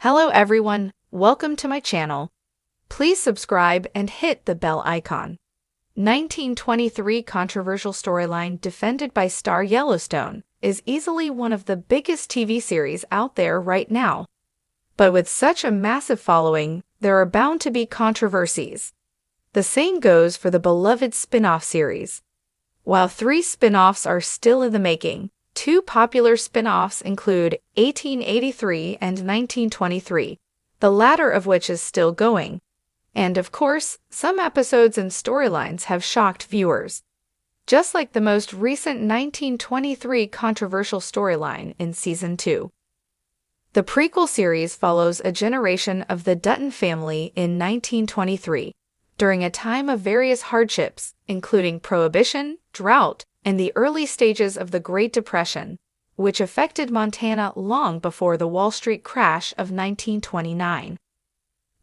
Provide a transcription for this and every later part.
Hello everyone, welcome to my channel. Please subscribe and hit the bell icon. 1923 controversial storyline defended by star Yellowstone is easily one of the biggest TV series out there right now. But with such a massive following, there are bound to be controversies. The same goes for the beloved spin-off series. While 3 spin-offs are still in the making, 2 popular spin-offs include 1883 and 1923, the latter of which is still going. And of course, some episodes and storylines have shocked viewers. Just like the most recent 1923 controversial storyline in Season 2. The prequel series follows a generation of the Dutton family in 1923, during a time of various hardships, including prohibition, drought, and the early stages of the Great Depression, which affected Montana long before the Wall Street crash of 1929.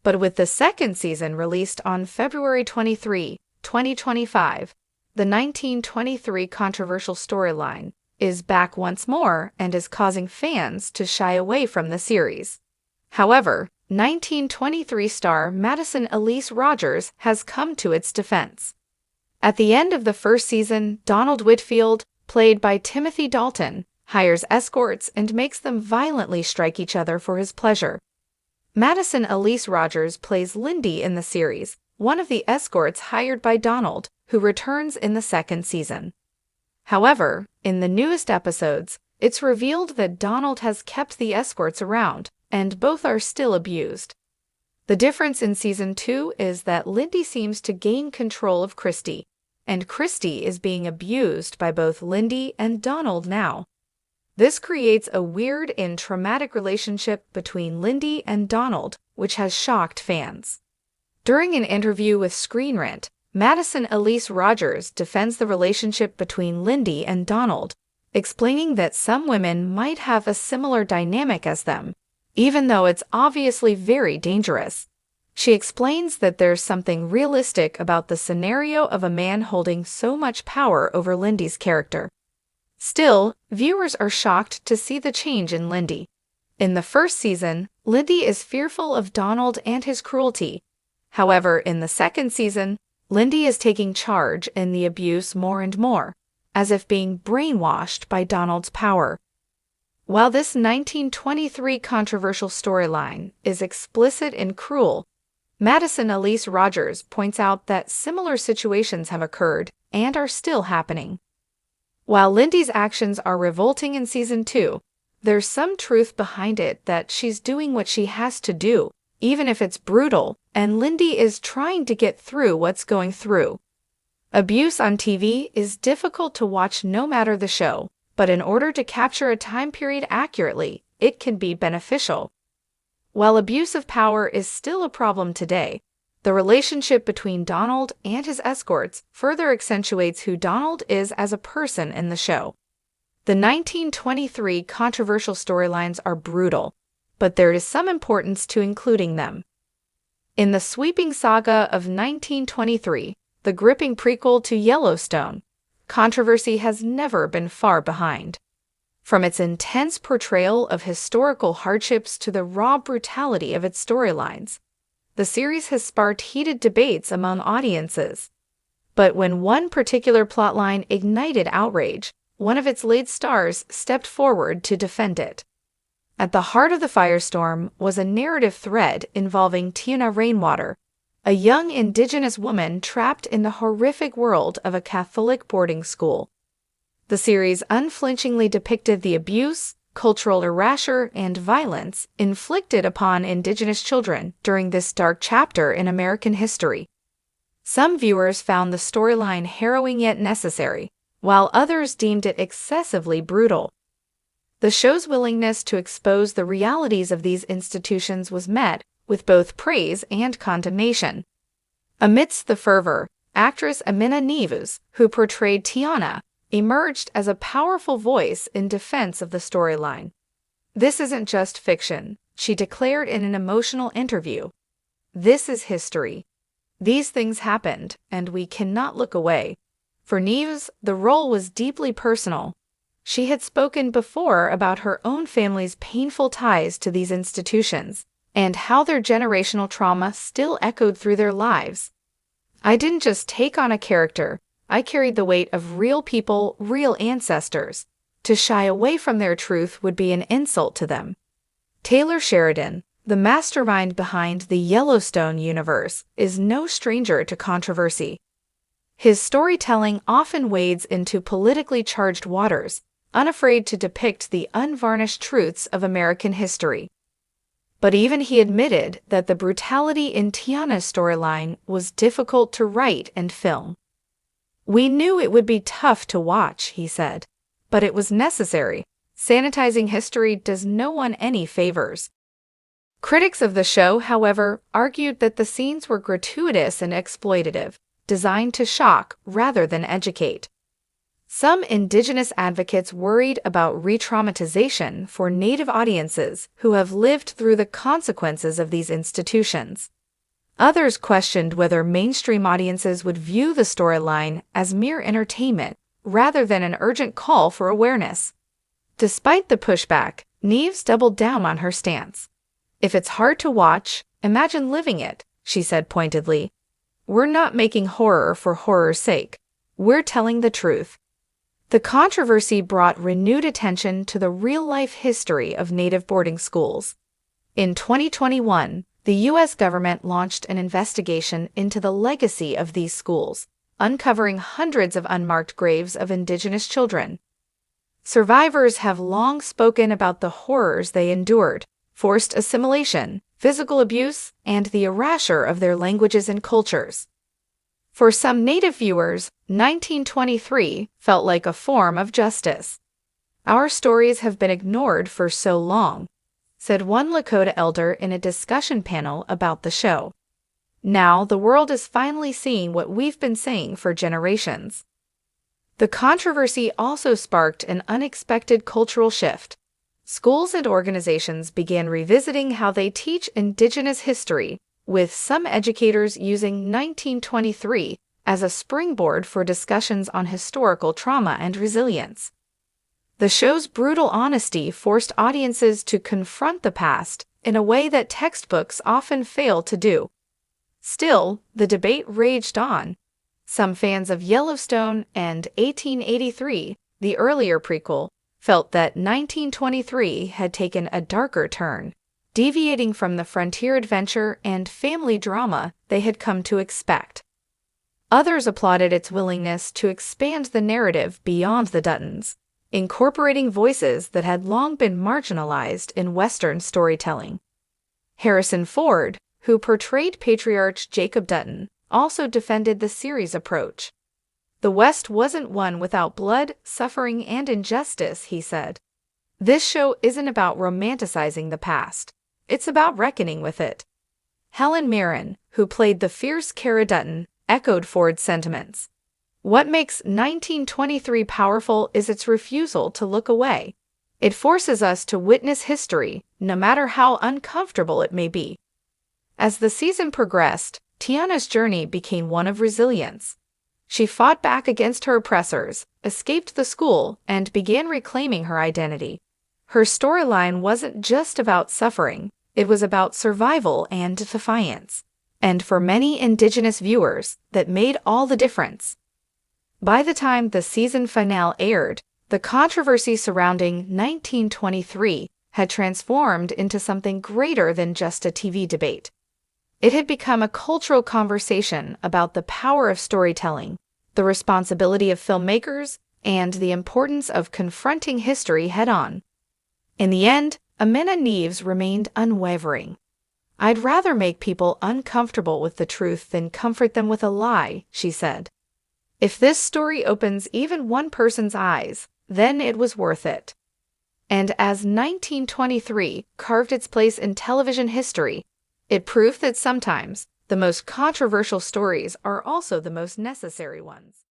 But with the second season released on February 23, 2025, the 1923 controversial storyline is back once more and is causing fans to shy away from the series. However, 1923 star Madison Elise Rogers has come to its defense. At the end of the first season, Donald Whitfield, played by Timothy Dalton, hires escorts and makes them violently strike each other for his pleasure. Madison Elise Rogers plays Lindy in the series, one of the escorts hired by Donald, who returns in the second season. However, in the newest episodes, it's revealed that Donald has kept the escorts around, and both are still abused. The difference in Season 2 is that Lindy seems to gain control of Christy, and Christy is being abused by both Lindy and Donald now. This creates a weird and traumatic relationship between Lindy and Donald, which has shocked fans. During an interview with Screen Rant, Madison Elise Rogers defends the relationship between Lindy and Donald, explaining that some women might have a similar dynamic as them, even though it's obviously very dangerous. She explains that there's something realistic about the scenario of a man holding so much power over Lindy's character. Still, viewers are shocked to see the change in Lindy. In the first season, Lindy is fearful of Donald and his cruelty. However, in the second season, Lindy is taking charge in the abuse more and more, as if being brainwashed by Donald's power. While this 1923 controversial storyline is explicit and cruel, Madison Elise Rogers points out that similar situations have occurred and are still happening. While Lindy's actions are revolting in Season 2, there's some truth behind it that she's doing what she has to do, even if it's brutal, and Lindy is trying to get through what's going through. Abuse on TV is difficult to watch no matter the show, but in order to capture a time period accurately, it can be beneficial. While abuse of power is still a problem today, the relationship between Donald and his escorts further accentuates who Donald is as a person in the show. The 1923 controversial storylines are brutal, but there is some importance to including them. In the sweeping saga of 1923, the gripping prequel to Yellowstone, controversy has never been far behind. From its intense portrayal of historical hardships to the raw brutality of its storylines, the series has sparked heated debates among audiences. But when one particular plotline ignited outrage, one of its lead stars stepped forward to defend it. At the heart of the firestorm was a narrative thread involving Tina Rainwater, a young Indigenous woman trapped in the horrific world of a Catholic boarding school. The series unflinchingly depicted the abuse, cultural erasure, and violence inflicted upon Indigenous children during this dark chapter in American history. Some viewers found the storyline harrowing yet necessary, while others deemed it excessively brutal. The show's willingness to expose the realities of these institutions was met with both praise and condemnation. Amidst the fervor, actress Amina Neves, who portrayed Tiana, emerged as a powerful voice in defense of the storyline. "This isn't just fiction," she declared in an emotional interview. "This is history. These things happened, and we cannot look away." For Neves, the role was deeply personal. She had spoken before about her own family's painful ties to these institutions, and how their generational trauma still echoed through their lives. I didn't just take on a character, I carried the weight of real people, real ancestors. To shy away from their truth would be an insult to them. Taylor Sheridan, the mastermind behind the Yellowstone universe, is no stranger to controversy. His storytelling often wades into politically charged waters, unafraid to depict the unvarnished truths of American history. But even he admitted that the brutality in Tiana's storyline was difficult to write and film. "We knew it would be tough to watch," he said, "but it was necessary. Sanitizing history does no one any favors." Critics of the show, however, argued that the scenes were gratuitous and exploitative, designed to shock rather than educate. Some Indigenous advocates worried about re-traumatization for Native audiences who have lived through the consequences of these institutions. Others questioned whether mainstream audiences would view the storyline as mere entertainment rather than an urgent call for awareness. Despite the pushback, Neves doubled down on her stance. "If it's hard to watch, imagine living it," she said pointedly. "We're not making horror for horror's sake. We're telling the truth." The controversy brought renewed attention to the real-life history of Native boarding schools. In 2021, the U.S. government launched an investigation into the legacy of these schools, uncovering hundreds of unmarked graves of Indigenous children. Survivors have long spoken about the horrors they endured: forced assimilation, physical abuse, and the erasure of their languages and cultures. For some Native viewers, 1923 felt like a form of justice. "Our stories have been ignored for so long," said one Lakota elder in a discussion panel about the show. "Now the world is finally seeing what we've been saying for generations." The controversy also sparked an unexpected cultural shift. Schools and organizations began revisiting how they teach Indigenous history, with some educators using 1923 as a springboard for discussions on historical trauma and resilience. The show's brutal honesty forced audiences to confront the past in a way that textbooks often fail to do. Still, the debate raged on. Some fans of Yellowstone and 1883, the earlier prequel, felt that 1923 had taken a darker turn, deviating from the frontier adventure and family drama they had come to expect. Others applauded its willingness to expand the narrative beyond the Duttons, incorporating voices that had long been marginalized in Western storytelling. Harrison Ford, who portrayed Patriarch Jacob Dutton, also defended the series' approach. "The West wasn't one without blood, suffering, and injustice," he said. "This show isn't about romanticizing the past. It's about reckoning with it." Helen Mirren, who played the fierce Cara Dutton, echoed Ford's sentiments. "What makes 1923 powerful is its refusal to look away. It forces us to witness history, no matter how uncomfortable it may be." As the season progressed, Tiana's journey became one of resilience. She fought back against her oppressors, escaped the school, and began reclaiming her identity. Her storyline wasn't just about suffering, it was about survival and defiance. And for many Indigenous viewers, that made all the difference. By the time the season finale aired, the controversy surrounding 1923 had transformed into something greater than just a TV debate. It had become a cultural conversation about the power of storytelling, the responsibility of filmmakers, and the importance of confronting history head-on. In the end, Amina Neves remained unwavering. "I'd rather make people uncomfortable with the truth than comfort them with a lie," she said. "If this story opens even one person's eyes, then it was worth it." And as 1923 carved its place in television history, it proved that sometimes the most controversial stories are also the most necessary ones.